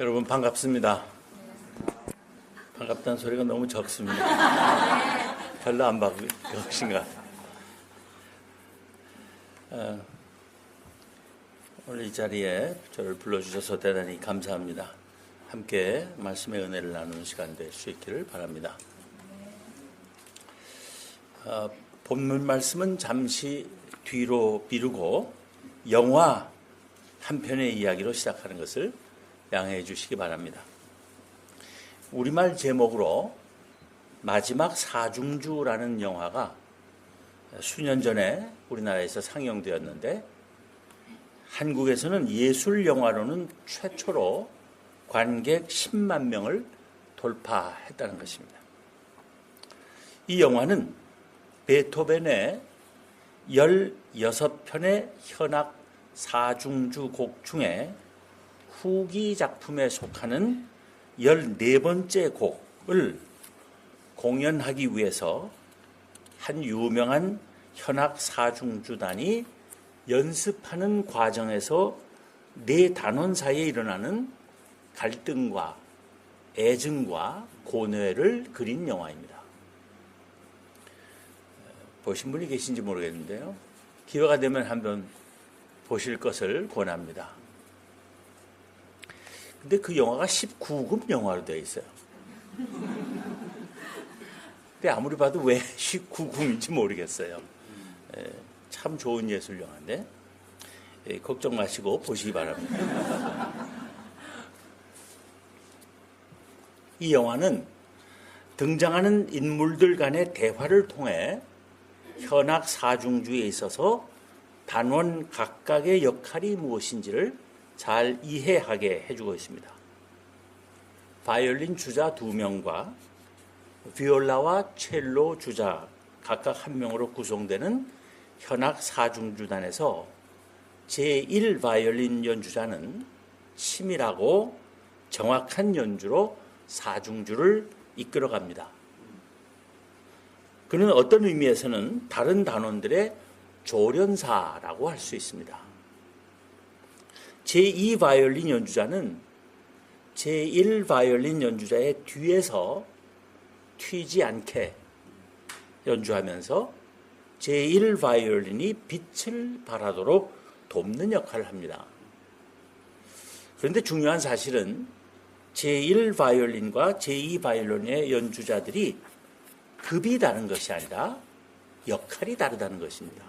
여러분 반갑습니다. 반갑다는 소리가 너무 적습니다. 별로 안 바쁘신가? 오늘 이 자리에 저를 불러주셔서 대단히 감사합니다. 함께 말씀의 은혜를 나누는 시간 될 수 있기를 바랍니다. 본문 말씀은 잠시 뒤로 미루고 영화 한 편의 이야기로 시작하는 것을 양해해 주시기 바랍니다. 우리말 제목으로 마지막 사중주라는 영화가 수년 전에 우리나라에서 상영되었는데 한국에서는 예술 영화로는 최초로 관객 10만 명을 돌파했다는 것입니다. 이 영화는 베토벤의 16편의 현악 사중주 곡 중에 후기 작품에 속하는 14번째 곡을 공연하기 위해서 한 유명한 현악 사중주단이 연습하는 과정에서 네 단원 사이에 일어나는 갈등과 애증과 고뇌를 그린 영화입니다. 보신 분이 계신지 모르겠는데요. 기회가 되면 한번 보실 것을 권합니다. 근데 그 영화가 19금 영화로 되어 있어요. 근데 아무리 봐도 왜 19금인지 모르겠어요. 참 좋은 예술 영화인데 걱정 마시고 보시기 바랍니다. 이 영화는 등장하는 인물들 간의 대화를 통해 현악 사중주에 있어서 단원 각각의 역할이 무엇인지를 잘 이해하게 해주고 있습니다. 바이올린 주자 2명과 비올라와 첼로 주자 각각 1명으로 구성되는 현악 사중주단에서 제1 바이올린 연주자는 치밀하고 정확한 연주로 사중주를 이끌어갑니다. 그는 어떤 의미에서는 다른 단원들의 조련사라고 할 수 있습니다. 제2 바이올린 연주자는 제1 바이올린 연주자의 뒤에서 튀지 않게 연주하면서 제1 바이올린이 빛을 발하도록 돕는 역할을 합니다. 그런데 중요한 사실은 제1 바이올린과 제2 바이올린의 연주자들이 급이 다른 것이 아니라 역할이 다르다는 것입니다.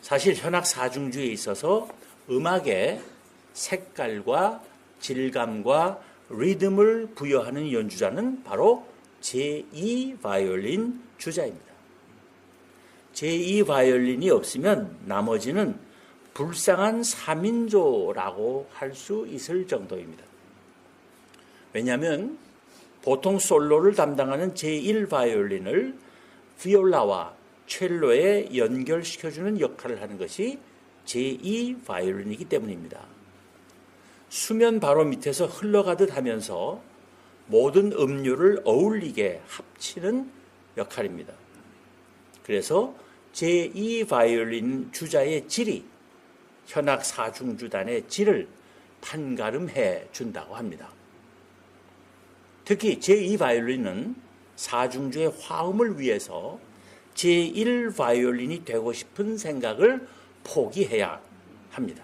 사실 현악 사중주에 있어서 음악에 색깔과 질감과 리듬을 부여하는 연주자는 바로 제2 바이올린 주자입니다. 제2 바이올린이 없으면 나머지는 불쌍한 3인조라고 할 수 있을 정도입니다. 왜냐하면 보통 솔로를 담당하는 제1 바이올린을 비올라와 첼로에 연결시켜주는 역할을 하는 것이 제2 바이올린이기 때문입니다. 수면 바로 밑에서 흘러가듯 하면서 모든 음률을 어울리게 합치는 역할입니다. 그래서 제2 바이올린 주자의 질이 현악 사중주단의 질을 판가름해 준다고 합니다. 특히 제2 바이올린은 사중주의 화음을 위해서 제1 바이올린이 되고 싶은 생각을 포기해야 합니다.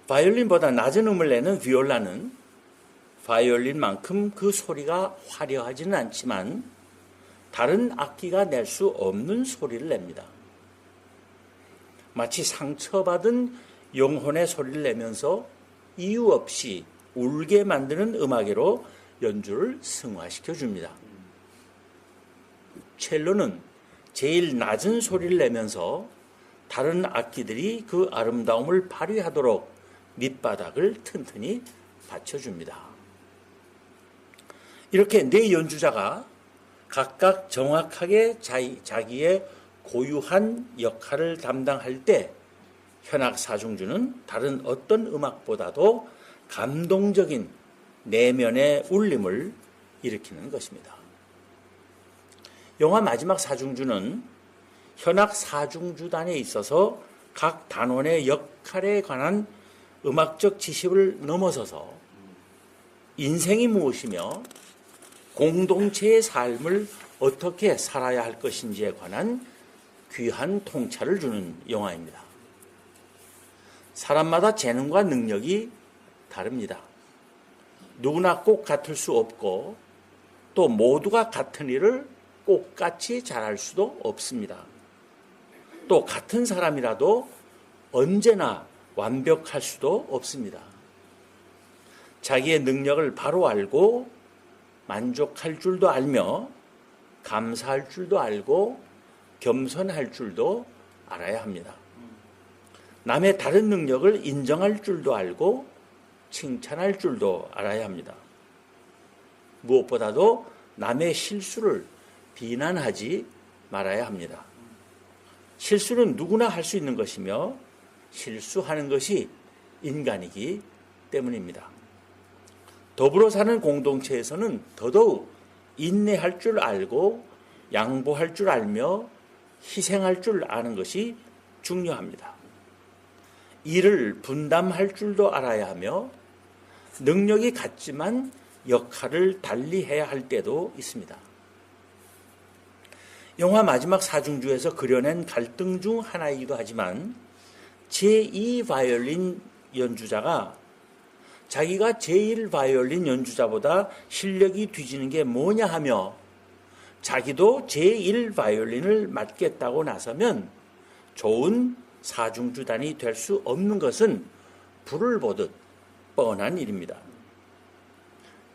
바이올린보다 낮은 음을 내는 비올라는 바이올린만큼 그 소리가 화려하지는 않지만 다른 악기가 낼 수 없는 소리를 냅니다. 마치 상처받은 영혼의 소리를 내면서 이유 없이 울게 만드는 음악으로 연주를 승화시켜 줍니다. 첼로는 제일 낮은 소리를 내면서 다른 악기들이 그 아름다움을 발휘하도록 밑바닥을 튼튼히 받쳐줍니다. 이렇게 네 연주자가 각각 정확하게 자기의 고유한 역할을 담당할 때 현악 사중주는 다른 어떤 음악보다도 감동적인 내면의 울림을 일으키는 것입니다. 영화 마지막 사중주는 현악 사중주단에 있어서 각 단원의 역할에 관한 음악적 지식을 넘어서서 인생이 무엇이며 공동체의 삶을 어떻게 살아야 할 것인지에 관한 귀한 통찰을 주는 영화입니다. 사람마다 재능과 능력이 다릅니다. 누구나 꼭 같을 수 없고 또 모두가 같은 일을 똑같이 잘할 수도 없습니다. 또 같은 사람이라도 언제나 완벽할 수도 없습니다. 자기의 능력을 바로 알고 만족할 줄도 알며 감사할 줄도 알고 겸손할 줄도 알아야 합니다. 남의 다른 능력을 인정할 줄도 알고 칭찬할 줄도 알아야 합니다. 무엇보다도 남의 실수를 비난하지 말아야 합니다. 실수는 누구나 할 수 있는 것이며 실수하는 것이 인간이기 때문입니다. 더불어 사는 공동체에서는 더더욱 인내할 줄 알고 양보할 줄 알며 희생할 줄 아는 것이 중요합니다. 일을 분담할 줄도 알아야 하며 능력이 같지만 역할을 달리 해야 할 때도 있습니다. 영화 마지막 사중주에서 그려낸 갈등 중 하나이기도 하지만 제2 바이올린 연주자가 자기가 제1 바이올린 연주자보다 실력이 뒤지는 게 뭐냐 하며 자기도 제1 바이올린을 맡겠다고 나서면 좋은 사중주단이 될 수 없는 것은 불을 보듯 뻔한 일입니다.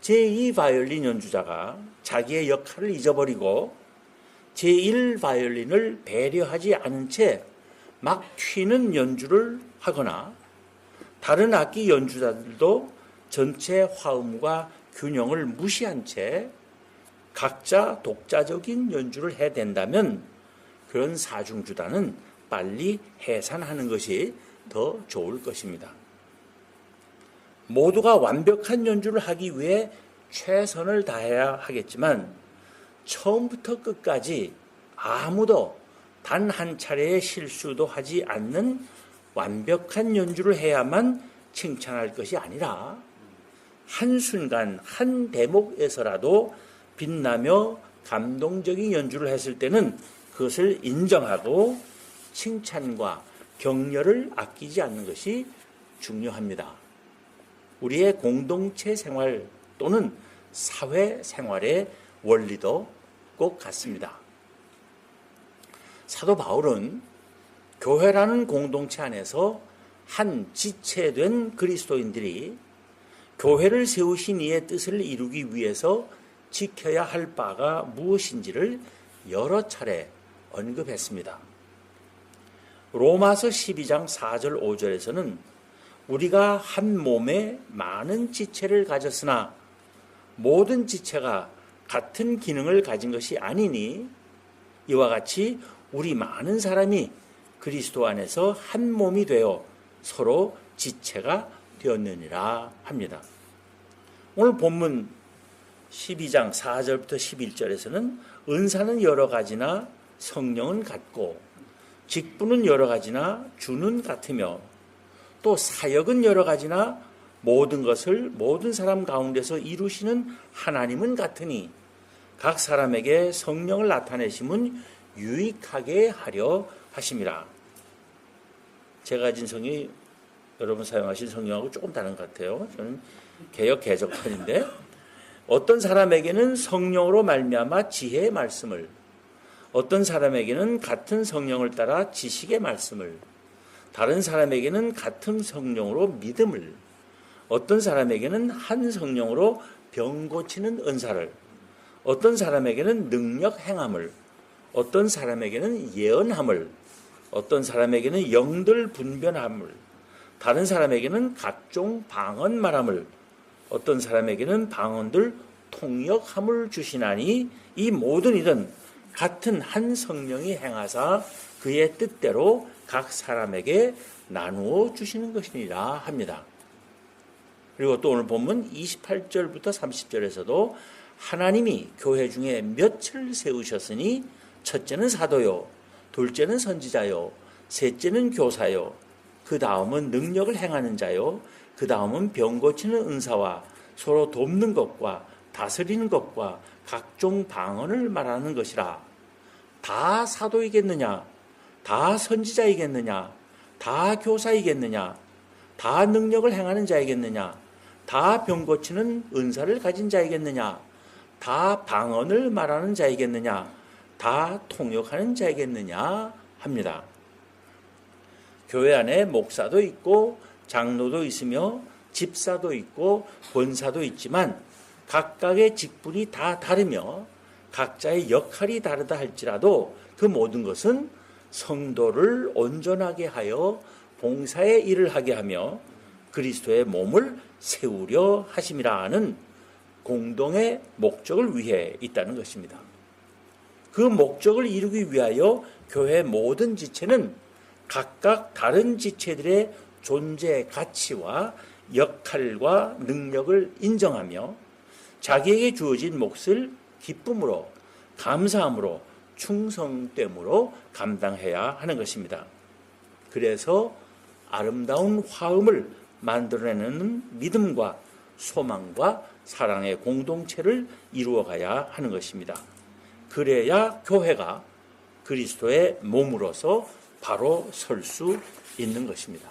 제2 바이올린 연주자가 자기의 역할을 잊어버리고 제1 바이올린을 배려하지 않은 채 막 튀는 연주를 하거나 다른 악기 연주자들도 전체 화음과 균형을 무시한 채 각자 독자적인 연주를 해댄다면 그런 사중주단은 빨리 해산하는 것이 더 좋을 것입니다. 모두가 완벽한 연주를 하기 위해 최선을 다해야 하겠지만 처음부터 끝까지 아무도 단 한 차례의 실수도 하지 않는 완벽한 연주를 해야만 칭찬할 것이 아니라 한순간 한 대목에서라도 빛나며 감동적인 연주를 했을 때는 그것을 인정하고 칭찬과 격려를 아끼지 않는 것이 중요합니다. 우리의 공동체 생활 또는 사회 생활의 원리도 꼭 같습니다. 사도 바울은 교회라는 공동체 안에서 한 지체된 그리스도인들이 교회를 세우신 이의 뜻을 이루기 위해서 지켜야 할 바가 무엇인지를 여러 차례 언급했습니다. 로마서 12장 4절 5절에서는 우리가 한 몸에 많은 지체를 가졌으나 모든 지체가 같은 기능을 가진 것이 아니니 이와 같이 우리 많은 사람이 그리스도 안에서 한 몸이 되어 서로 지체가 되었느니라 합니다. 오늘 본문 12장 4절부터 11절에서는 은사는 여러 가지나 성령은 같고 직분은 여러 가지나 주는 같으며 또 사역은 여러 가지나 모든 것을 모든 사람 가운데서 이루시는 하나님은 같으니 각 사람에게 성령을 나타내심은 유익하게 하려 하심이라. 제가 가진 성이 여러분 사용하신 성령하고 조금 다른 것 같아요. 저는 개역 개정판인데 어떤 사람에게는 성령으로 말미암아 지혜의 말씀을, 어떤 사람에게는 같은 성령을 따라 지식의 말씀을, 다른 사람에게는 같은 성령으로 믿음을, 어떤 사람에게는 한 성령으로 병 고치는 은사를, 어떤 사람에게는 능력 행함을, 어떤 사람에게는 예언함을, 어떤 사람에게는 영들 분별함을, 다른 사람에게는 각종 방언 말함을, 어떤 사람에게는 방언들 통역함을 주시나니 이 모든 일은 같은 한 성령이 행하사 그의 뜻대로 각 사람에게 나누어 주시는 것이니라 합니다. 그리고 또 오늘 본문 28절부터 30절에서도 하나님이 교회 중에 몇을 세우셨으니 첫째는 사도요, 둘째는 선지자요, 셋째는 교사요, 그 다음은 능력을 행하는 자요, 그 다음은 병 고치는 은사와 서로 돕는 것과 다스리는 것과 각종 방언을 말하는 것이라. 다 사도이겠느냐? 다 선지자이겠느냐? 다 교사이겠느냐? 다 능력을 행하는 자이겠느냐? 다 병 고치는 은사를 가진 자이겠느냐? 다 방언을 말하는 자이겠느냐? 다 통역하는 자이겠느냐? 합니다. 교회 안에 목사도 있고 장로도 있으며 집사도 있고 권사도 있지만 각각의 직분이 다 다르며 각자의 역할이 다르다 할지라도 그 모든 것은 성도를 온전하게 하여 봉사의 일을 하게 하며 그리스도의 몸을 세우려 하심이라 하는 공동의 목적을 위해 있다는 것입니다. 그 목적을 이루기 위하여 교회의 모든 지체는 각각 다른 지체들의 존재 가치와 역할과 능력을 인정하며 자기에게 주어진 몫을 기쁨으로, 감사함으로, 충성됨으로 감당해야 하는 것입니다. 그래서 아름다운 화음을 만들어내는 믿음과 소망과 사랑의 공동체를 이루어가야 하는 것입니다. 그래야 교회가 그리스도의 몸으로서 바로 설 수 있는 것입니다.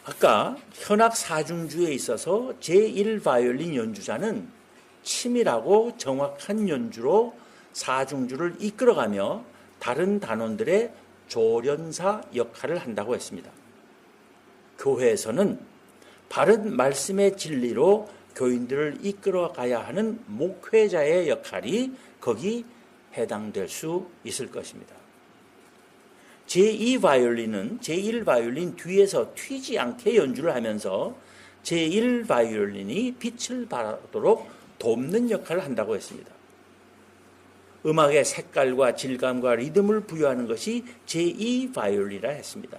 아까 현악 사중주에 있어서 제1바이올린 연주자는 치밀하고 정확한 연주로 사중주를 이끌어가며 다른 단원들의 조련사 역할을 한다고 했습니다. 교회에서는 바른 말씀의 진리로 교인들을 이끌어가야 하는 목회자의 역할이 거기 해당될 수 있을 것입니다. 제2바이올린은 제1바이올린 뒤에서 튀지 않게 연주를 하면서 제1바이올린이 빛을 발하도록 돕는 역할을 한다고 했습니다. 음악의 색깔과 질감과 리듬을 부여하는 것이 제2바이올린이라 했습니다.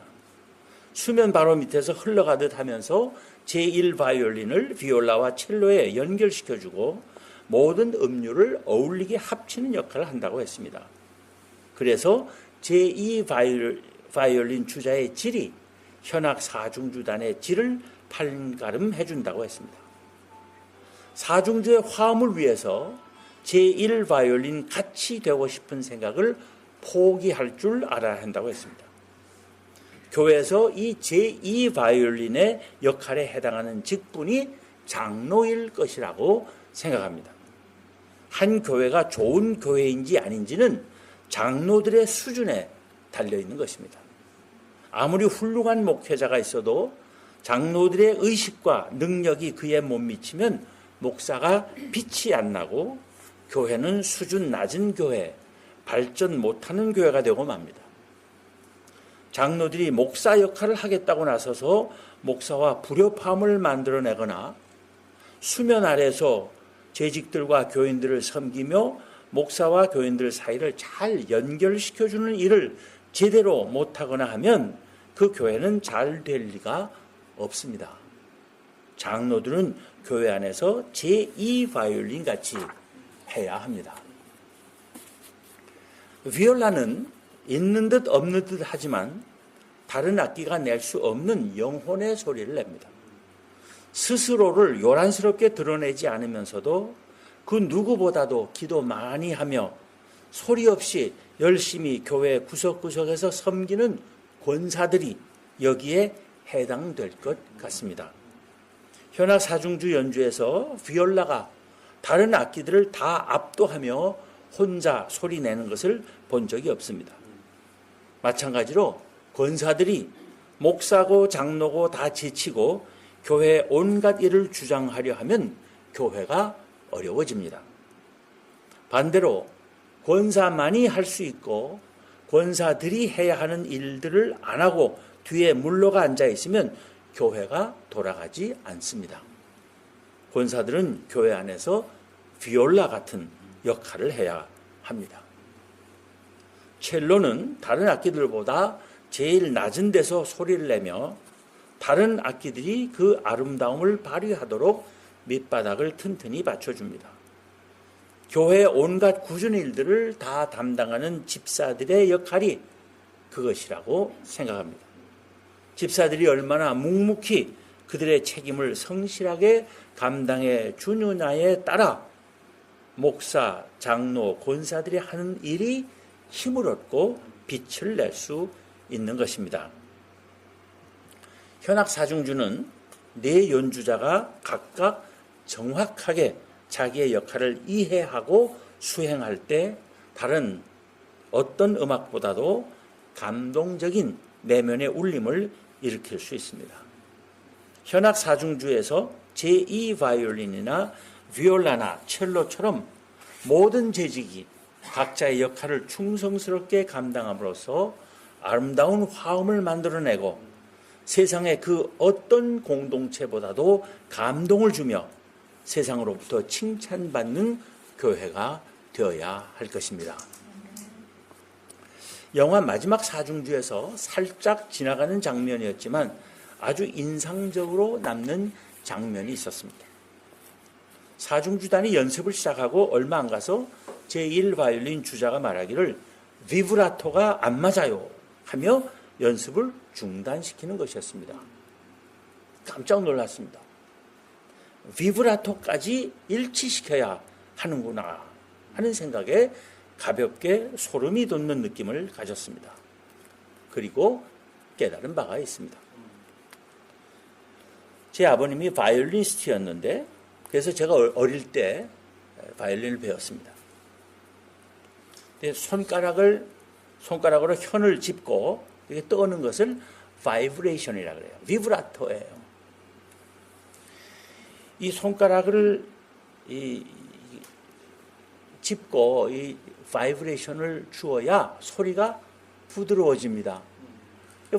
수면 바로 밑에서 흘러가듯 하면서 제1바이올린을 비올라와 첼로에 연결시켜주고 모든 음률을 어울리게 합치는 역할을 한다고 했습니다. 그래서 제2바이올린 주자의 질이 현악 사중주단의 질을 판가름해 준다고 했습니다. 사중주의 화음을 위해서 제1바이올린 같이 되고 싶은 생각을 포기할 줄 알아야 한다고 했습니다. 교회에서 이 제2바이올린의 역할에 해당하는 직분이 장로일 것이라고 생각합니다. 한 교회가 좋은 교회인지 아닌지는 장로들의 수준에 달려있는 것입니다. 아무리 훌륭한 목회자가 있어도 장로들의 의식과 능력이 그에 못 미치면 목사가 빛이 안 나고 교회는 수준 낮은 교회, 발전 못하는 교회가 되고 맙니다. 장로들이 목사 역할을 하겠다고 나서서 목사와 불협화음을 만들어내거나 수면 아래서 재직들과 교인들을 섬기며 목사와 교인들 사이를 잘 연결시켜주는 일을 제대로 못하거나 하면 그 교회는 잘 될 리가 없습니다. 장로들은 교회 안에서 제2바이올린 같이 해야 합니다. 비올라는 있는 듯 없는 듯 하지만 다른 악기가 낼 수 없는 영혼의 소리를 냅니다. 스스로를 요란스럽게 드러내지 않으면서도 그 누구보다도 기도 많이 하며 소리 없이 열심히 교회 구석구석에서 섬기는 권사들이 여기에 해당될 것 같습니다. 현악 사중주 연주에서 비올라가 다른 악기들을 다 압도하며 혼자 소리 내는 것을 본 적이 없습니다. 마찬가지로 권사들이 목사고 장로고 다 지치고 교회의 온갖 일을 주장하려 하면 교회가 어려워집니다. 반대로 권사만이 할 수 있고 권사들이 해야 하는 일들을 안 하고 뒤에 물러가 앉아 있으면 교회가 돌아가지 않습니다. 권사들은 교회 안에서 비올라 같은 역할을 해야 합니다. 첼로는 다른 악기들보다 제일 낮은 데서 소리를 내며 다른 악기들이 그 아름다움을 발휘하도록 밑바닥을 튼튼히 받쳐줍니다. 교회의 온갖 굳은 일들을 다 담당하는 집사들의 역할이 그것이라고 생각합니다. 집사들이 얼마나 묵묵히 그들의 책임을 성실하게 감당해 주느냐에 따라 목사, 장로, 권사들이 하는 일이 힘을 얻고 빛을 낼 수 있는 것입니다. 현악 사중주는 네 연주자가 각각 정확하게 자기의 역할을 이해하고 수행할 때 다른 어떤 음악보다도 감동적인 내면의 울림을 일으킬 수 있습니다. 현악 사중주에서 제2 바이올린이나 비올라나 첼로처럼 모든 재직이 각자의 역할을 충성스럽게 감당함으로써 아름다운 화음을 만들어내고 세상의 그 어떤 공동체보다도 감동을 주며 세상으로부터 칭찬받는 교회가 되어야 할 것입니다. 영화 마지막 사중주에서 살짝 지나가는 장면이었지만 아주 인상적으로 남는 장면이 있었습니다. 사중주단이 연습을 시작하고 얼마 안 가서 제1 바이올린 주자가 말하기를 비브라토가 안 맞아요 하며 연습을 중단시키는 것이었습니다. 깜짝 놀랐습니다. 비브라토까지 일치시켜야 하는구나 하는 생각에 가볍게 소름이 돋는 느낌을 가졌습니다. 그리고 깨달은 바가 있습니다. 제 아버님이 바이올리니스트였는데 그래서 제가 어릴 때 바이올린을 배웠습니다. 손가락으로 현을 짚고 이렇게 떠는 것을 바이브레이션이라고 그래요. 비브라토예요. 이 손가락을 짚고 이 바이브레이션을 주어야 소리가 부드러워집니다.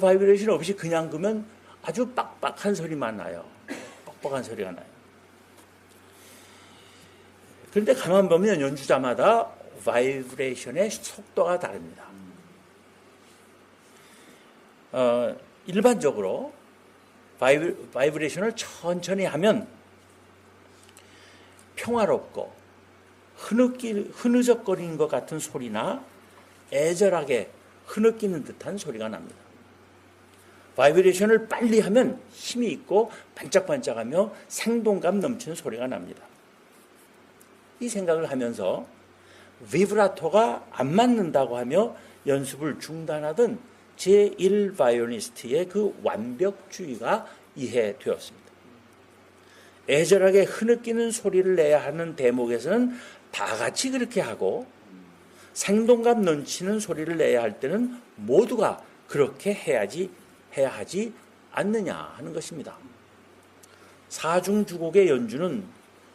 바이브레이션 없이 그냥 그면 아주 빡빡한 소리만 나요. 뻑뻑한 소리가 나요. 그런데 가만 보면 연주자마다 바이브레이션의 속도가 다릅니다. 일반적으로 바이브레이션을 천천히 하면 평화롭고 흐느적거리는 것 같은 소리나 애절하게 흐느끼는 듯한 소리가 납니다. 바이브레이션을 빨리 하면 힘이 있고 반짝반짝하며 생동감 넘치는 소리가 납니다. 이 생각을 하면서 비브라토가 안 맞는다고 하며 연습을 중단하던 제1 바이올리니스트의 그 완벽주의가 이해되었습니다. 애절하게 흐느끼는 소리를 내야 하는 대목에서는 다 같이 그렇게 하고 생동감 넘치는 소리를 내야 할 때는 모두가 그렇게 해야 하지 않느냐 하는 것입니다. 사중주곡의 연주는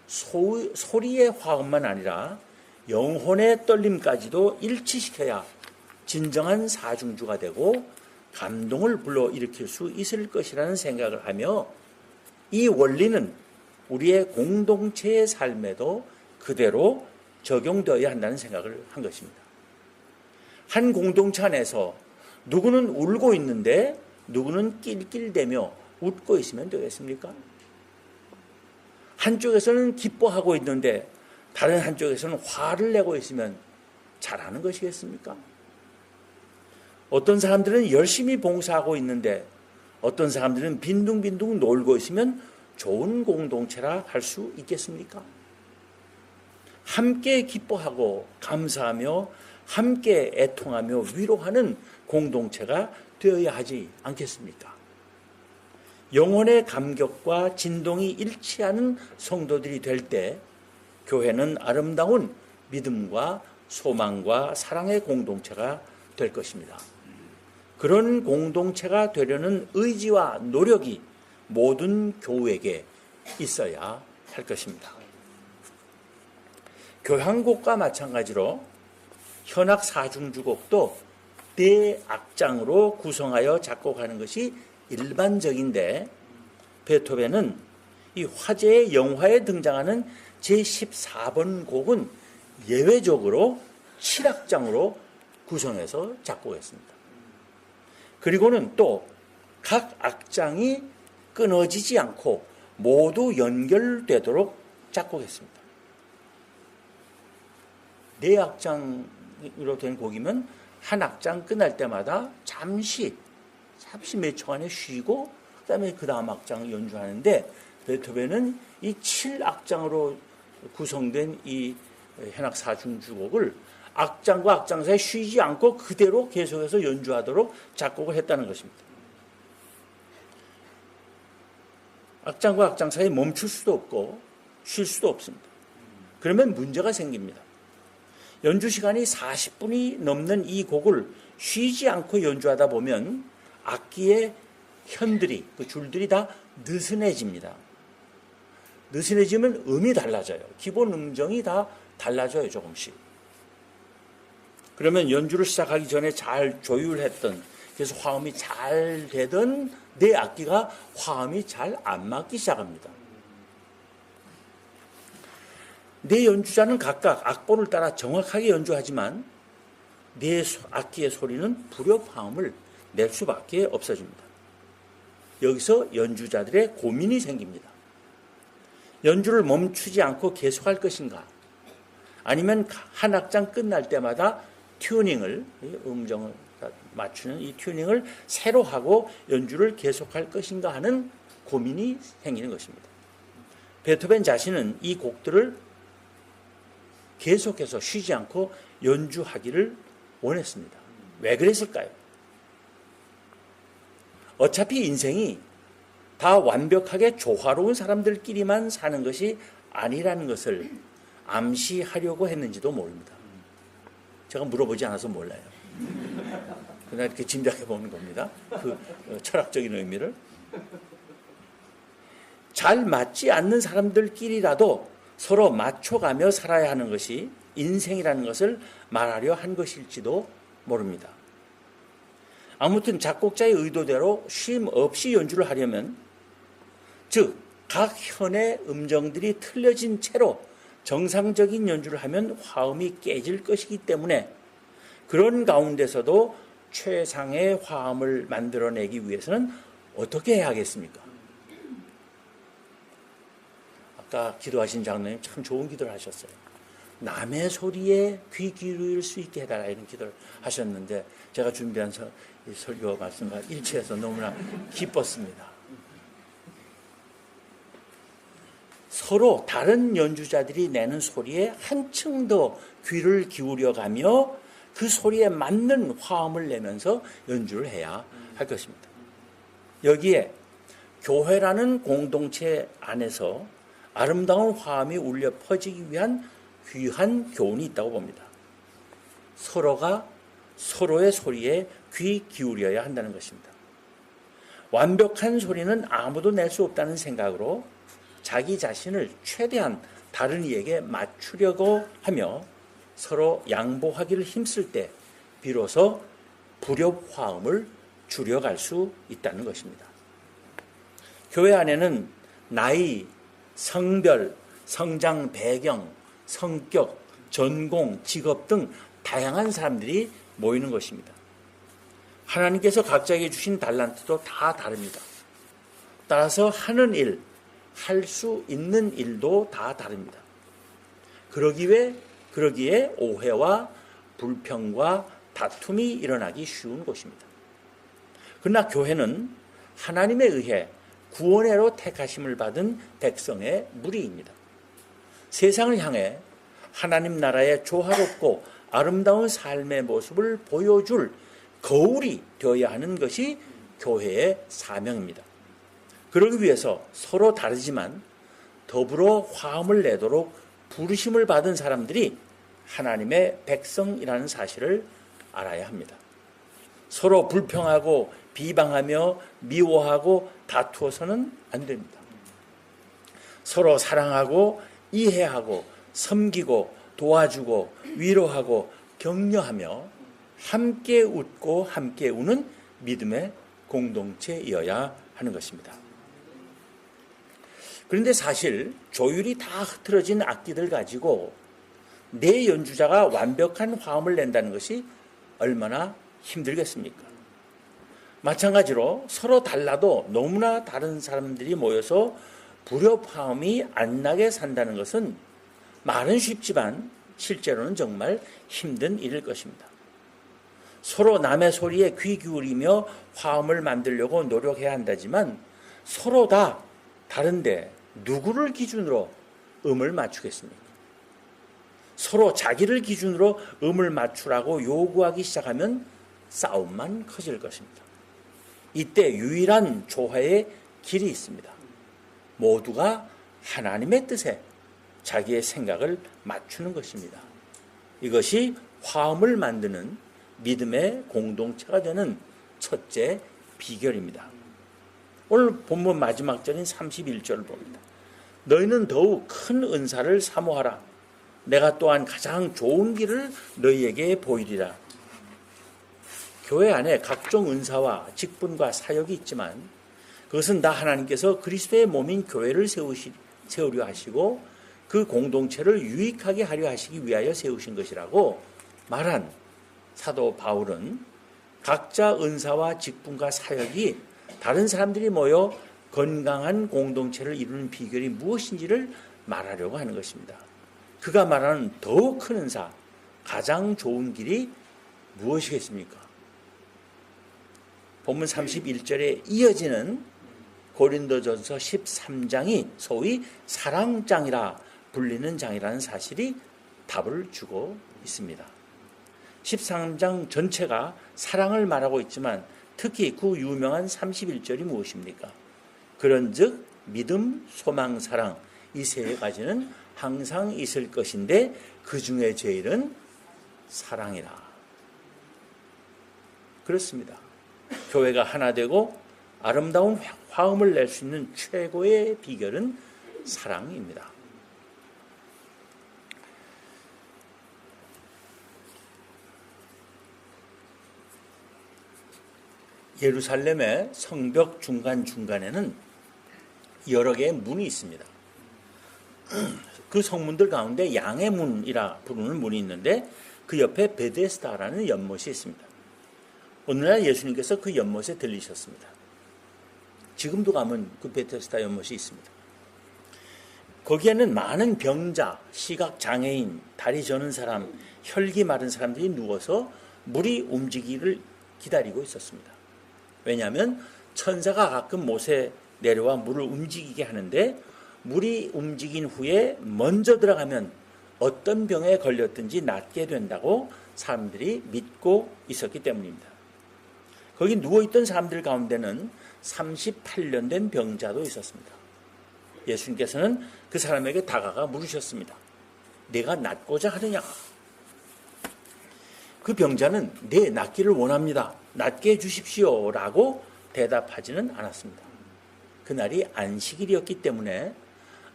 소리의 화음만 아니라 영혼의 떨림까지도 일치시켜야 진정한 사중주가 되고 감동을 불러일으킬 수 있을 것이라는 생각을 하며 이 원리는 우리의 공동체의 삶에도 그대로 적용되어야 한다는 생각을 한 것입니다. 한 공동체 안에서 누구는 울고 있는데 누구는 낄낄대며 웃고 있으면 되겠습니까? 한쪽에서는 기뻐하고 있는데 다른 한쪽에서는 화를 내고 있으면 잘하는 것이겠습니까? 어떤 사람들은 열심히 봉사하고 있는데 어떤 사람들은 빈둥빈둥 놀고 있으면 좋은 공동체라 할 수 있겠습니까? 함께 기뻐하고 감사하며 함께 애통하며 위로하는 공동체가 되어야 하지 않겠습니까? 영혼의 감격과 진동이 일치하는 성도들이 될 때 교회는 아름다운 믿음과 소망과 사랑의 공동체가 될 것입니다. 그런 공동체가 되려는 의지와 노력이 모든 교우에게 있어야 할 것입니다. 교향곡과 마찬가지로 현악 사중주곡도 대악장으로 구성하여 작곡하는 것이 일반적인데 베토벤은 이 화제의 영화에 등장하는 제14번 곡은 예외적으로 7악장으로 구성해서 작곡했습니다. 그리고는 또 각 악장이 끊어지지 않고 모두 연결되도록 작곡했습니다. 4악장으로 된 곡이면 한 악장 끝날 때마다 잠시 몇 초간에 쉬고 그다음에 그 다음 악장 연주하는데, 베토벤은 이 7악장으로 구성된 이 현악 사중주곡을 악장과 악장 사이에 쉬지 않고 그대로 계속해서 연주하도록 작곡을 했다는 것입니다. 악장과 악장 사이에 멈출 수도 없고 쉴 수도 없습니다. 그러면 문제가 생깁니다. 연주 시간이 40분이 넘는 이 곡을 쉬지 않고 연주하다 보면 악기의 현들이, 그 줄들이 다 느슨해집니다. 느슨해지면 음이 달라져요. 기본 음정이 다 달라져요, 조금씩. 그러면 연주를 시작하기 전에 잘 조율했던, 그래서 화음이 잘 되던 내 악기가 화음이 잘 안 맞기 시작합니다. 내 연주자는 각각 악보를 따라 정확하게 연주하지만 내 악기의 소리는 불협화음을 낼 수밖에 없어집니다. 여기서 연주자들의 고민이 생깁니다. 연주를 멈추지 않고 계속할 것인가, 아니면 한 악장 끝날 때마다 튜닝을, 음정을 맞추는 이 튜닝을 새로 하고 연주를 계속할 것인가 하는 고민이 생기는 것입니다. 베토벤 자신은 이 곡들을 계속해서 쉬지 않고 연주하기를 원했습니다. 왜 그랬을까요? 어차피 인생이 다 완벽하게 조화로운 사람들끼리만 사는 것이 아니라는 것을 암시하려고 했는지도 모릅니다. 제가 물어보지 않아서 몰라요. 그냥 이렇게 짐작해 보는 겁니다. 그 철학적인 의미를. 잘 맞지 않는 사람들끼리라도 서로 맞춰가며 살아야 하는 것이 인생이라는 것을 말하려 한 것일지도 모릅니다. 아무튼 작곡자의 의도대로 쉼 없이 연주를 하려면, 즉 각 현의 음정들이 틀려진 채로 정상적인 연주를 하면 화음이 깨질 것이기 때문에 그런 가운데서도 최상의 화음을 만들어내기 위해서는 어떻게 해야 하겠습니까? 아까 기도하신 장로님 참 좋은 기도를 하셨어요. 남의 소리에 귀 기울일 수 있게 해달라, 이런 기도를 하셨는데 제가 준비한 설교 말씀과 일치해서 너무나 기뻤습니다. 서로 다른 연주자들이 내는 소리에 한층 더 귀를 기울여가며 그 소리에 맞는 화음을 내면서 연주를 해야 할 것입니다. 여기에 교회라는 공동체 안에서 아름다운 화음이 울려 퍼지기 위한 귀한 교훈이 있다고 봅니다. 서로가 서로의 소리에 귀 기울여야 한다는 것입니다. 완벽한 소리는 아무도 낼 수 없다는 생각으로 자기 자신을 최대한 다른 이에게 맞추려고 하며 서로 양보하기를 힘쓸 때 비로소 불협화음을 줄여갈 수 있다는 것입니다. 교회 안에는 나이, 성별, 성장 배경, 성격, 전공, 직업 등 다양한 사람들이 모이는 것입니다. 하나님께서 각자에게 주신 달란트도 다 다릅니다. 따라서 하는 일, 할 수 있는 일도 다 다릅니다. 그러기에 오해와 불평과 다툼이 일어나기 쉬운 곳입니다. 그러나 교회는 하나님에 의해 구원회로 택하심을 받은 백성의 무리입니다. 세상을 향해 하나님 나라의 조화롭고 아름다운 삶의 모습을 보여줄 거울이 되어야 하는 것이 교회의 사명입니다. 그러기 위해서 서로 다르지만 더불어 화음을 내도록 부르심을 받은 사람들이 하나님의 백성이라는 사실을 알아야 합니다. 서로 불평하고 비방하며 미워하고 다투어서는 안 됩니다. 서로 사랑하고 이해하고 섬기고 도와주고 위로하고 격려하며 함께 웃고 함께 우는 믿음의 공동체이어야 하는 것입니다. 그런데 사실 조율이 다 흐트러진 악기들 가지고 내 연주자가 완벽한 화음을 낸다는 것이 얼마나 힘들겠습니까? 마찬가지로 서로 달라도 너무나 다른 사람들이 모여서 불협화음이 안 나게 산다는 것은 말은 쉽지만 실제로는 정말 힘든 일일 것입니다. 서로 남의 소리에 귀 기울이며 화음을 만들려고 노력해야 한다지만 서로 다 다른데 누구를 기준으로 음을 맞추겠습니까? 서로 자기를 기준으로 음을 맞추라고 요구하기 시작하면 싸움만 커질 것입니다. 이때 유일한 조화의 길이 있습니다. 모두가 하나님의 뜻에 자기의 생각을 맞추는 것입니다. 이것이 화음을 만드는 믿음의 공동체가 되는 첫째 비결입니다. 오늘 본문 마지막 절인 31절을 봅니다. 너희는 더욱 큰 은사를 사모하라. 내가 또한 가장 좋은 길을 너희에게 보이리라. 교회 안에 각종 은사와 직분과 사역이 있지만 그것은 다 하나님께서 그리스도의 몸인 교회를 세우려 하시고 그 공동체를 유익하게 하려 하시기 위하여 세우신 것이라고 말한 사도 바울은 각자 은사와 직분과 사역이 다른 사람들이 모여 건강한 공동체를 이루는 비결이 무엇인지를 말하려고 하는 것입니다. 그가 말하는 더욱 큰 은사, 가장 좋은 길이 무엇이겠습니까? 본문 31절에 이어지는 고린도전서 13장이 소위 사랑장이라 불리는 장이라는 사실이 답을 주고 있습니다. 13장 전체가 사랑을 말하고 있지만 특히 그 유명한 31절이 무엇입니까? 그런즉 믿음, 소망, 사랑 이 세 가지는 항상 있을 것인데 그 중에 제일은 사랑이라. 그렇습니다. 교회가 하나 되고 아름다운 화음을 낼 수 있는 최고의 비결은 사랑입니다. 예루살렘의 성벽 중간중간에는 여러 개의 문이 있습니다. 그 성문들 가운데 양의 문이라 부르는 문이 있는데 그 옆에 베데스다라는 연못이 있습니다. 오늘날 예수님께서 그 연못에 들리셨습니다. 지금도 가면 그 베데스다 연못이 있습니다. 거기에는 많은 병자, 시각장애인, 다리 저는 사람, 혈기 마른 사람들이 누워서 물이 움직이기를 기다리고 있었습니다. 왜냐하면 천사가 가끔 못에 내려와 물을 움직이게 하는데 물이 움직인 후에 먼저 들어가면 어떤 병에 걸렸든지 낫게 된다고 사람들이 믿고 있었기 때문입니다. 거기 누워있던 사람들 가운데는 38년 된 병자도 있었습니다. 예수님께서는 그 사람에게 다가가 물으셨습니다. 내가 낫고자 하느냐? 그 병자는 네, 낫기를 원합니다. 낫게 해주십시오 라고 대답하지는 않았습니다. 그날이 안식일이었기 때문에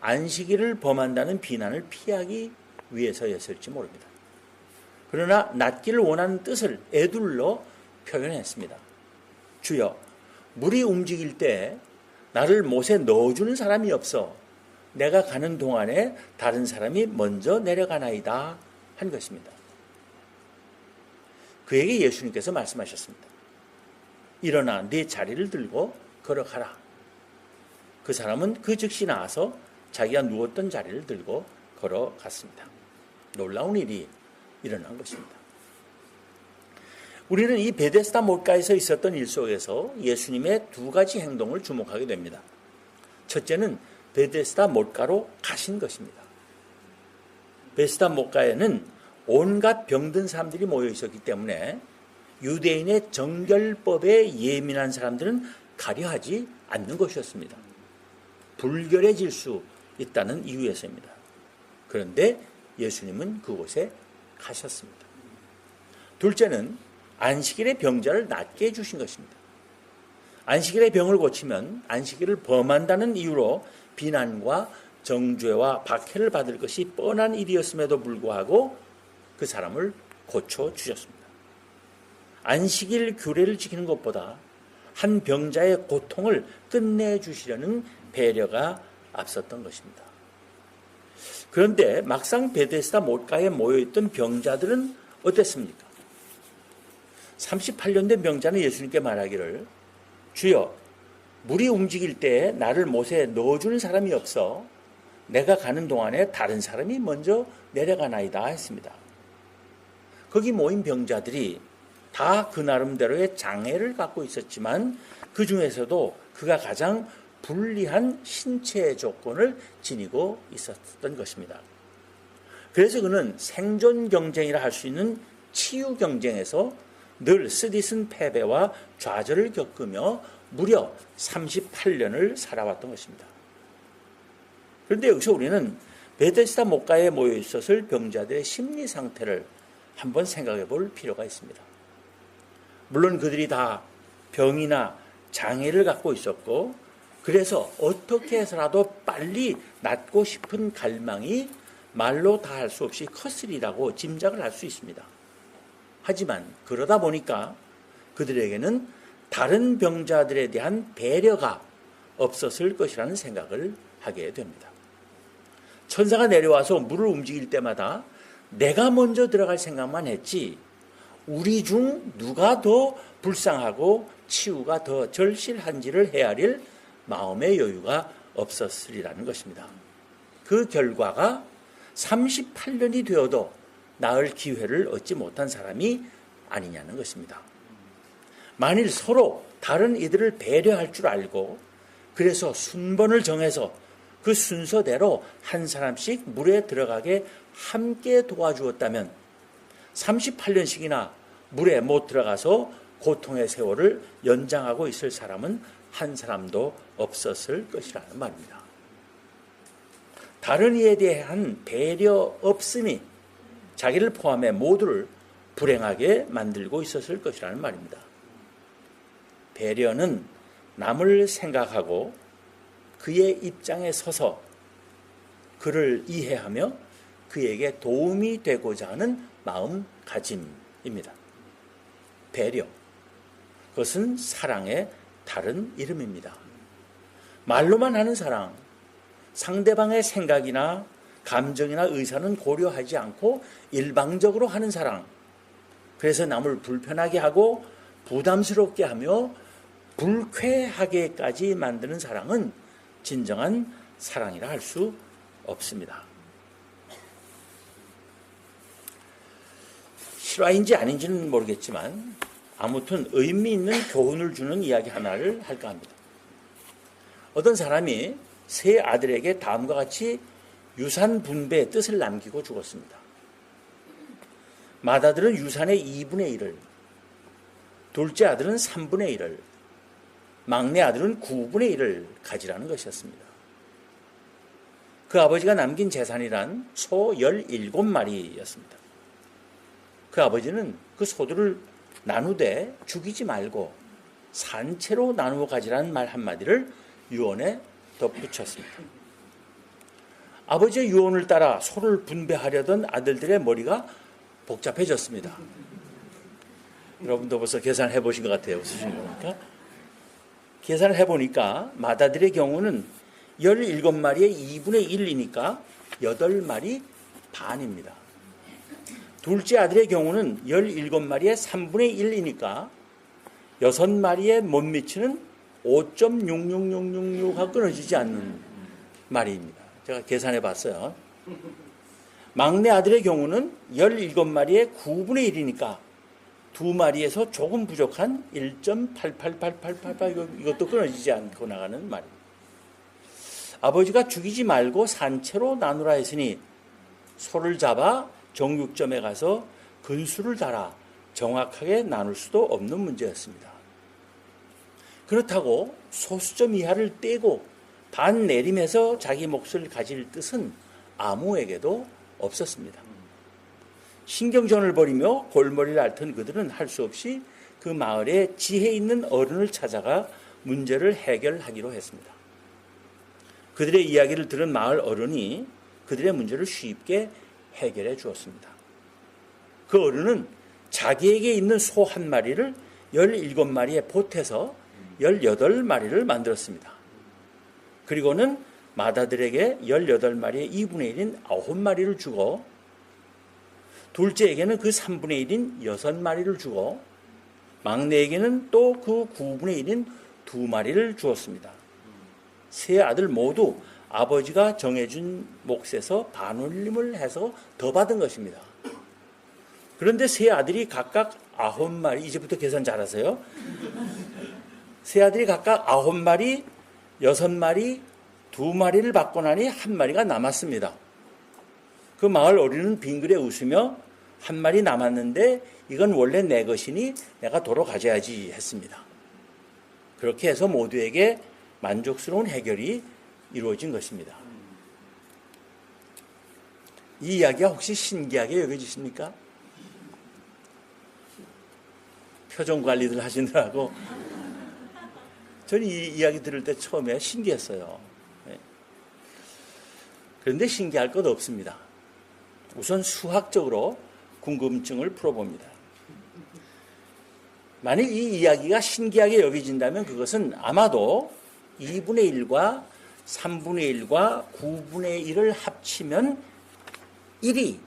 안식일을 범한다는 비난을 피하기 위해서였을지 모릅니다. 그러나 낫기를 원하는 뜻을 애둘러 표현했습니다. 주여, 물이 움직일 때 나를 못에 넣어주는 사람이 없어 내가 가는 동안에 다른 사람이 먼저 내려가나이다 한 것입니다. 그에게 예수님께서 말씀하셨습니다. 일어나 네 자리를 들고 걸어가라. 그 사람은 그 즉시 나와서 자기가 누웠던 자리를 들고 걸어갔습니다. 놀라운 일이 일어난 것입니다. 우리는 이 베데스다 못가에서 있었던 일 속에서 예수님의 두 가지 행동을 주목하게 됩니다. 첫째는 베데스다 못가로 가신 것입니다. 베데스다 못가에는 온갖 병든 사람들이 모여 있었기 때문에 유대인의 정결법에 예민한 사람들은 가려하지 않는 것이었습니다. 불결해질 수 있다는 이유에서입니다. 그런데 예수님은 그곳에 가셨습니다. 둘째는 안식일의 병자를 낫게 해주신 것입니다. 안식일의 병을 고치면 안식일을 범한다는 이유로 비난과 정죄와 박해를 받을 것이 뻔한 일이었음에도 불구하고 그 사람을 고쳐주셨습니다. 안식일 규례를 지키는 것보다 한 병자의 고통을 끝내주시려는 배려가 앞섰던 것입니다. 그런데 막상 베데스다 못가에 모여있던 병자들은 어땠습니까? 38년 된 병자는 예수님께 말하기를 주여, 물이 움직일 때 나를 못에 넣어주는 사람이 없어 내가 가는 동안에 다른 사람이 먼저 내려가나이다 했습니다. 거기 모인 병자들이 다 그 나름대로의 장애를 갖고 있었지만 그 중에서도 그가 가장 불리한 신체 조건을 지니고 있었던 것입니다. 그래서 그는 생존 경쟁이라 할 수 있는 치유 경쟁에서 늘 쓰디쓴 패배와 좌절을 겪으며 무려 38년을 살아왔던 것입니다. 그런데 여기서 우리는 베데스다 목가에 모여 있었을 병자들의 심리 상태를 한번 생각해 볼 필요가 있습니다. 물론 그들이 다 병이나 장애를 갖고 있었고 그래서 어떻게 해서라도 빨리 낫고 싶은 갈망이 말로 다 할 수 없이 컸으리라고 짐작을 할 수 있습니다. 하지만 그러다 보니까 그들에게는 다른 병자들에 대한 배려가 없었을 것이라는 생각을 하게 됩니다. 천사가 내려와서 물을 움직일 때마다 내가 먼저 들어갈 생각만 했지 우리 중 누가 더 불쌍하고 치유가 더 절실한지를 헤아릴 마음의 여유가 없었으리라는 것입니다. 그 결과가 38년이 되어도 나을 기회를 얻지 못한 사람이 아니냐는 것입니다. 만일 서로 다른 이들을 배려할 줄 알고 그래서 순번을 정해서 그 순서대로 한 사람씩 물에 들어가게 함께 도와주었다면 38년씩이나 물에 못 들어가서 고통의 세월을 연장하고 있을 사람은 한 사람도 없었을 것이라는 말입니다. 다른 이에 대한 배려 없음이 자기를 포함해 모두를 불행하게 만들고 있었을 것이라는 말입니다. 배려는 남을 생각하고 그의 입장에 서서 그를 이해하며 그에게 도움이 되고자 하는 마음가짐입니다. 배려. 그것은 사랑의 다른 이름입니다. 말로만 하는 사랑, 상대방의 생각이나 감정이나 의사는 고려하지 않고 일방적으로 하는 사랑, 그래서 남을 불편하게 하고 부담스럽게 하며 불쾌하게까지 만드는 사랑은 진정한 사랑이라 할 수 없습니다. 실화인지 아닌지는 모르겠지만 아무튼 의미 있는 교훈을 주는 이야기 하나를 할까 합니다. 어떤 사람이 세 아들에게 다음과 같이 유산 분배의 뜻을 남기고 죽었습니다. 맏아들은 유산의 2분의 1을, 둘째 아들은 3분의 1을, 막내 아들은 9분의 1을 가지라는 것이었습니다. 그 아버지가 남긴 재산이란 소 17마리였습니다. 그 아버지는 그 소들을 나누되 죽이지 말고 산채로 나누어 가지라는 말 한마디를 유언에 덧붙였습니다. 아버지의 유언을 따라 소를 분배하려던 아들들의 머리가 복잡해졌습니다. 여러분도 벌써 계산해 보신 것 같아요. 웃으시는 거니까. 계산을 해보니까 맏아들의 경우는 17마리의 2분의 1이니까 8마리 반입니다. 둘째 아들의 경우는 17마리의 3분의 1이니까 6마리에 못 미치는 5.66666가 끊어지지 않는 말입니다. 제가 계산해 봤어요. 막내 아들의 경우는 17마리의 9분의 1이니까 2마리에서 조금 부족한 1.88888 이것도 끊어지지 않고 나가는 말입니다. 아버지가 죽이지 말고 산채로 나누라 했으니 소를 잡아 정육점에 가서 근수를 달아 정확하게 나눌 수도 없는 문제였습니다. 그렇다고 소수점 이하를 떼고 반 내림해서 자기 몫을 가질 뜻은 아무에게도 없었습니다. 신경전을 벌이며 골머리를 앓던 그들은 할 수 없이 그 마을에 지혜 있는 어른을 찾아가 문제를 해결하기로 했습니다. 그들의 이야기를 들은 마을 어른이 그들의 문제를 쉽게 해결해 주었습니다. 그 어른은 자기에게 있는 소 한 마리를 17마리에 보태서 18마리를 만들었습니다. 그리고는 맏아들에게 18마리의 2분의 1인 9마리를 주고 둘째에게는 그 3분의 1인 6마리를 주고 막내에게는 또 그 9분의 1인 2마리를 주었습니다. 세 아들 모두 아버지가 정해준 몫에서 반올림을 해서 더 받은 것입니다. 그런데 세 아들이 각각 9마리, 이제부터 계산 잘하세요. 세 아들이 각각 9마리, 6마리, 2마리를 받고 나니 1마리가 남았습니다. 그 마을 어린이는 빙그레 웃으며 1마리 남았는데 이건 원래 내 것이니 내가 도로 가져야지 했습니다. 그렇게 해서 모두에게 만족스러운 해결이 이루어진 것입니다. 이 이야기가 혹시 신기하게 여겨지십니까? 표정 관리들 하시느라고 저는 이 이야기 들을 때 처음에 신기했어요. 그런데 신기할 것 없습니다. 우선 수학적으로 궁금증을 풀어봅니다. 만일 이 이야기가 신기하게 여겨진다면 그것은 아마도 2분의 1과 3분의 1과 9분의 1을 합치면 1이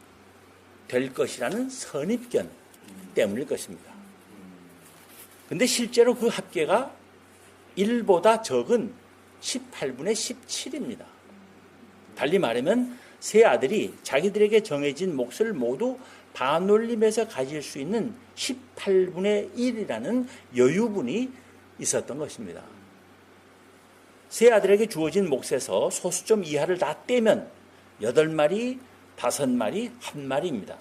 될 것이라는 선입견 때문일 것입니다. 근데 실제로 그 합계가 1보다 적은 18분의 17입니다. 달리 말하면 세 아들이 자기들에게 정해진 몫을 모두 반올림해서 가질 수 있는 18분의 1이라는 여유분이 있었던 것입니다. 세 아들에게 주어진 몫에서 소수점 이하를 다 떼면 8마리, 5마리, 1마리입니다.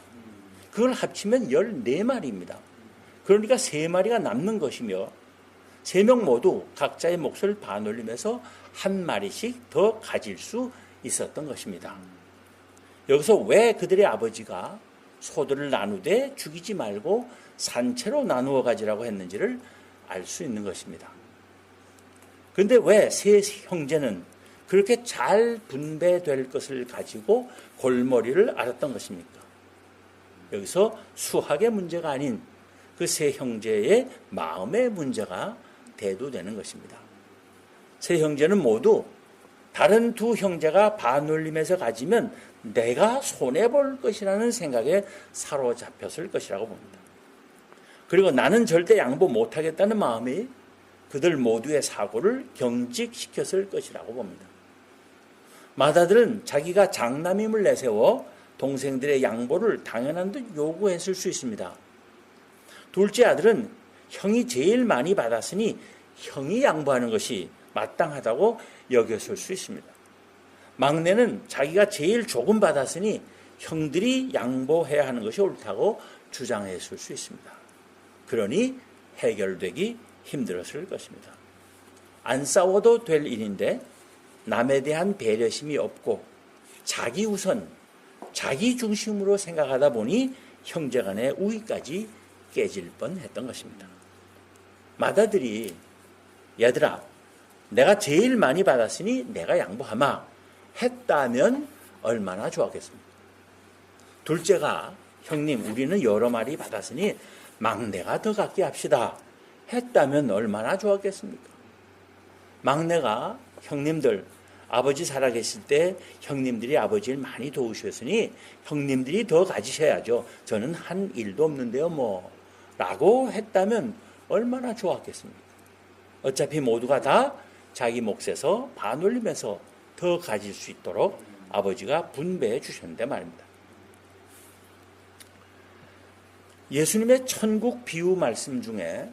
그걸 합치면 14마리입니다. 그러니까 3마리가 남는 것이며 3명 모두 각자의 몫을 반올림해서 1마리씩 더 가질 수 있었던 것입니다. 여기서 왜 그들의 아버지가 소들을 나누되 죽이지 말고 산채로 나누어 가지라고 했는지를 알 수 있는 것입니다. 그런데 왜 세 형제는 그렇게 잘 분배될 것을 가지고 골머리를 앓았던 것입니까? 여기서 수학의 문제가 아닌 그 세 형제의 마음의 문제가 대두되는 것입니다. 세 형제는 모두 다른 두 형제가 반올림해서 가지면 내가 손해볼 것이라는 생각에 사로잡혔을 것이라고 봅니다. 그리고 나는 절대 양보 못하겠다는 마음이 그들 모두의 사고를 경직시켰을 것이라고 봅니다. 맏아들은 자기가 장남임을 내세워 동생들의 양보를 당연한 듯 요구했을 수 있습니다. 둘째 아들은 형이 제일 많이 받았으니 형이 양보하는 것이 마땅하다고 여겼을 수 있습니다. 막내는 자기가 제일 조금 받았으니 형들이 양보해야 하는 것이 옳다고 주장했을 수 있습니다. 그러니 해결되기 힘들었을 것입니다. 안 싸워도 될 일인데 남에 대한 배려심이 없고 자기 우선, 자기 중심으로 생각하다 보니 형제간의 우위까지 깨질 뻔했던 것입니다. 맏아들이 얘들아 내가 제일 많이 받았으니 내가 양보하마 했다면 얼마나 좋았겠습니까? 둘째가 형님 우리는 여러 마리 받았으니 막내가 더 갖게 합시다 했다면 얼마나 좋았겠습니까? 막내가 형님들 아버지 살아계실 때 형님들이 아버지를 많이 도우셨으니 형님들이 더 가지셔야죠. 저는 한 일도 없는데요 뭐 라고 했다면 얼마나 좋았겠습니까? 어차피 모두가 다 자기 몫에서 반올림해서 더 가질 수 있도록 아버지가 분배해 주셨는데 말입니다. 예수님의 천국 비유 말씀 중에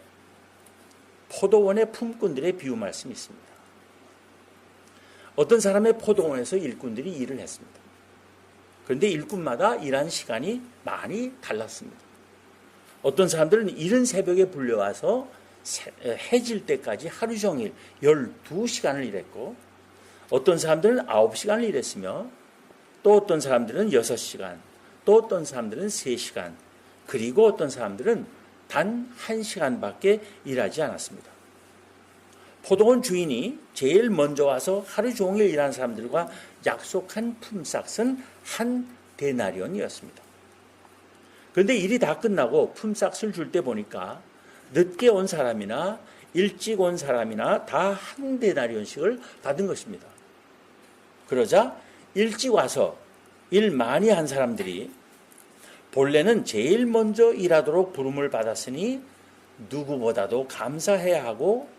포도원의 품꾼들의 비유 말씀이 있습니다. 어떤 사람의 포도원에서 일꾼들이 일을 했습니다. 그런데 일꾼마다 일한 시간이 많이 달랐습니다. 어떤 사람들은 이른 새벽에 불려와서 해질 때까지 하루 종일 12시간을 일했고 어떤 사람들은 9시간을 일했으며 또 어떤 사람들은 6시간, 또 어떤 사람들은 3시간, 그리고 어떤 사람들은 단 1시간밖에 일하지 않았습니다. 포도원 주인이 제일 먼저 와서 하루 종일 일하는 사람들과 약속한 품삯은 한 데나리온이었습니다. 그런데 일이 다 끝나고 품삯을 줄 때 보니까 늦게 온 사람이나 일찍 온 사람이나 다 한 데나리온씩을 받은 것입니다. 그러자 일찍 와서 일 많이 한 사람들이 본래는 제일 먼저 일하도록 부름을 받았으니 누구보다도 감사해야 하고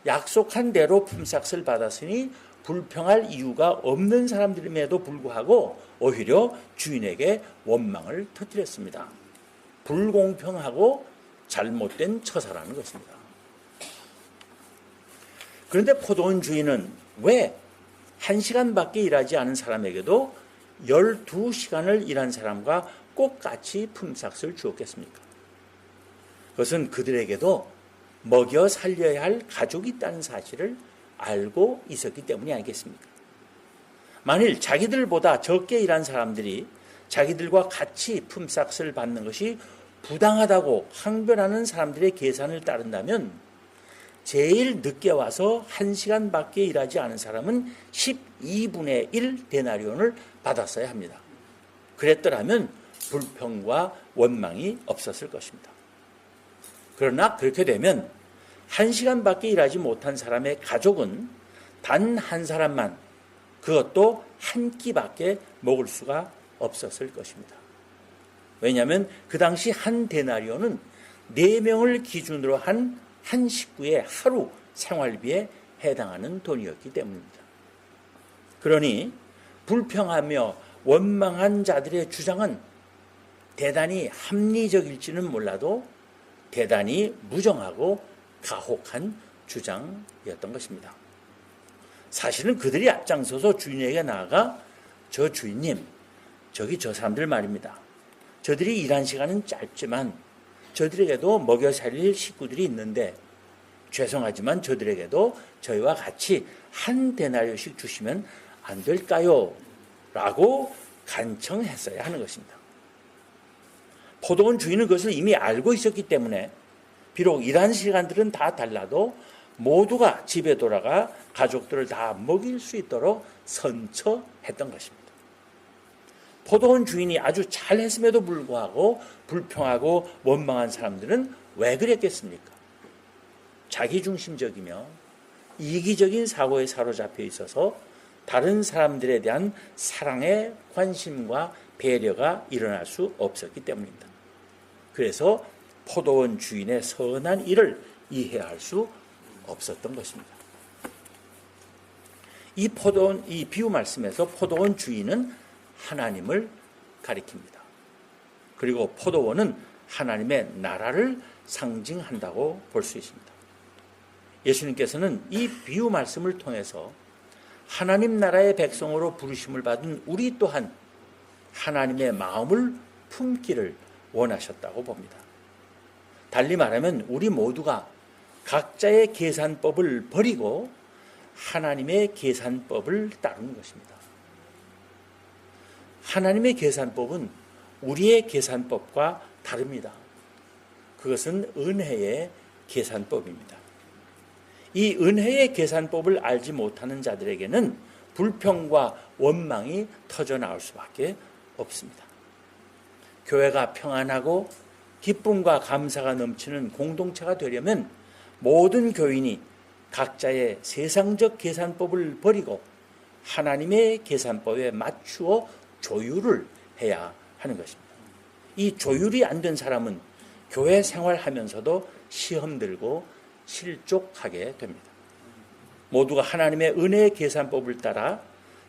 약속한 대로 품삯을 받았으니 불평할 이유가 없는 사람들임에도 불구하고 오히려 주인에게 원망을 터뜨렸습니다. 불공평하고 잘못된 처사라는 것입니다. 그런데 포도원 주인은 왜 1시간밖에 일하지 않은 사람에게도 12시간을 일한 사람과 똑같이 품삯을 주었겠습니까? 그것은 그들에게도 먹여 살려야 할 가족이 있다는 사실을 알고 있었기 때문이 아니겠습니까? 만일 자기들보다 적게 일한 사람들이 자기들과 같이 품삯을 받는 것이 부당하다고 항변하는 사람들의 계산을 따른다면 제일 늦게 와서 1시간밖에 일하지 않은 사람은 12분의 1 데나리온을 받았어야 합니다. 그랬더라면 불평과 원망이 없었을 것입니다. 그러나 그렇게 되면 1시간밖에 일하지 못한 사람의 가족은 단 한 사람만, 그것도 한 끼밖에 먹을 수가 없었을 것입니다. 왜냐하면 그 당시 한 데나리온은 4명을 기준으로 한 식구의 하루 생활비에 해당하는 돈이었기 때문입니다. 그러니 불평하며 원망한 자들의 주장은 대단히 합리적일지는 몰라도 대단히 무정하고 가혹한 주장이었던 것입니다. 사실은 그들이 앞장서서 주인에게 나아가 저 주인님, 저기 저 사람들 말입니다. 저들이 일한 시간은 짧지만 저들에게도 먹여 살릴 식구들이 있는데 죄송하지만 저들에게도 저희와 같이 한 데나리온씩 주시면 안 될까요? 라고 간청했어야 하는 것입니다. 포도원 주인은 그것을 이미 알고 있었기 때문에 비록 일한 시간들은 다 달라도 모두가 집에 돌아가 가족들을 다 먹일 수 있도록 선처했던 것입니다. 포도원 주인이 아주 잘했음에도 불구하고 불평하고 원망한 사람들은 왜 그랬겠습니까? 자기중심적이며 이기적인 사고에 사로잡혀 있어서 다른 사람들에 대한 사랑의 관심과 배려가 일어날 수 없었기 때문입니다. 그래서 포도원 주인의 선한 일을 이해할 수 없었던 것입니다. 이 비유 말씀에서 포도원 주인은 하나님을 가리킵니다. 그리고 포도원은 하나님의 나라를 상징한다고 볼 수 있습니다. 예수님께서는 이 비유 말씀을 통해서 하나님 나라의 백성으로 부르심을 받은 우리 또한 하나님의 마음을 품기를 원하셨다고 봅니다. 달리 말하면 우리 모두가 각자의 계산법을 버리고 하나님의 계산법을 따르는 것입니다. 하나님의 계산법은 우리의 계산법과 다릅니다. 그것은 은혜의 계산법입니다. 이 은혜의 계산법을 알지 못하는 자들에게는 불평과 원망이 터져나올 수밖에 없습니다. 교회가 평안하고 기쁨과 감사가 넘치는 공동체가 되려면 모든 교인이 각자의 세상적 계산법을 버리고 하나님의 계산법에 맞추어 조율을 해야 하는 것입니다. 이 조율이 안 된 사람은 교회 생활하면서도 시험 들고 실족하게 됩니다. 모두가 하나님의 은혜의 계산법을 따라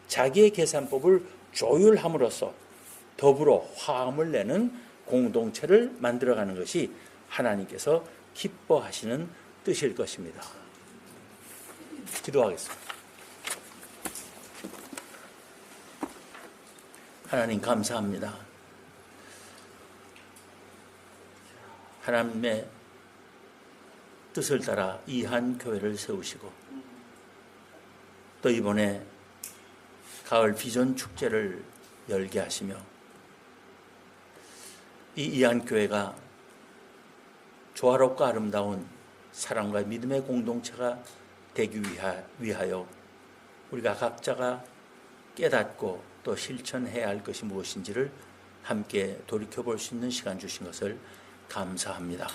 자기의 계산법을 조율함으로써 더불어 화음을 내는 공동체를 만들어가는 것이 하나님께서 기뻐하시는 뜻일 것입니다. 기도하겠습니다. 하나님 감사합니다. 하나님의 뜻을 따라 이 한 교회를 세우시고 또 이번에 가을 비전 축제를 열게 하시며 이 이한 교회가 조화롭고 아름다운 사랑과 믿음의 공동체가 되기 위하여 우리가 각자가 깨닫고 또 실천해야 할 것이 무엇인지를 함께 돌이켜볼 수 있는 시간 주신 것을 감사합니다.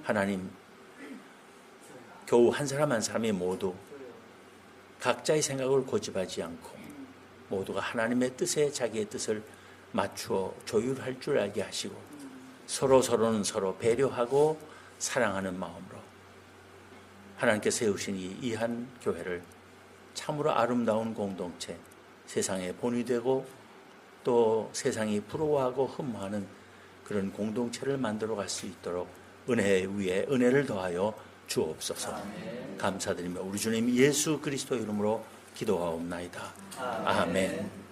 하나님, 겨우 한 사람 한 사람이 모두 각자의 생각을 고집하지 않고 모두가 하나님의 뜻에 자기의 뜻을 맞추어 조율할 줄 알게 하시고 서로는 서로 배려하고 사랑하는 마음으로 하나님께 세우신 이 한 교회를 참으로 아름다운 공동체, 세상의 본이 되고 또 세상이 부러워하고 흠모하는 그런 공동체를 만들어 갈 수 있도록 은혜 위에 은혜를 더하여 주옵소서. 감사드리며 우리 주님 예수 그리스도 이름으로 기도하옵나이다. 아멘.